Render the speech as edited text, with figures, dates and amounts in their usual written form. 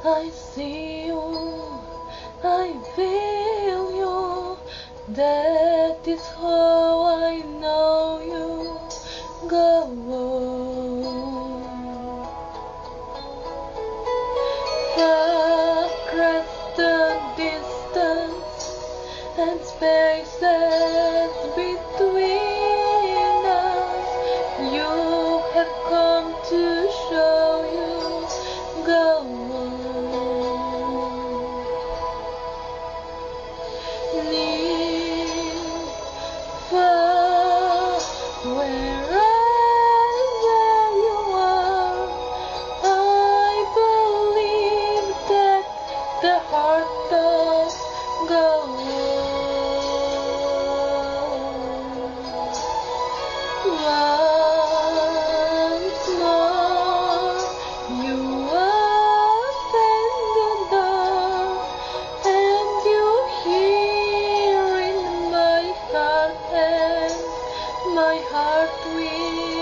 I see you, I feel you, that is how I know you. Go across the distance and spaces between us. You have come to show you. Go near, far, wherever you are. I believe that the heart does go once more. You open the door and you hear in my heart, and my heart will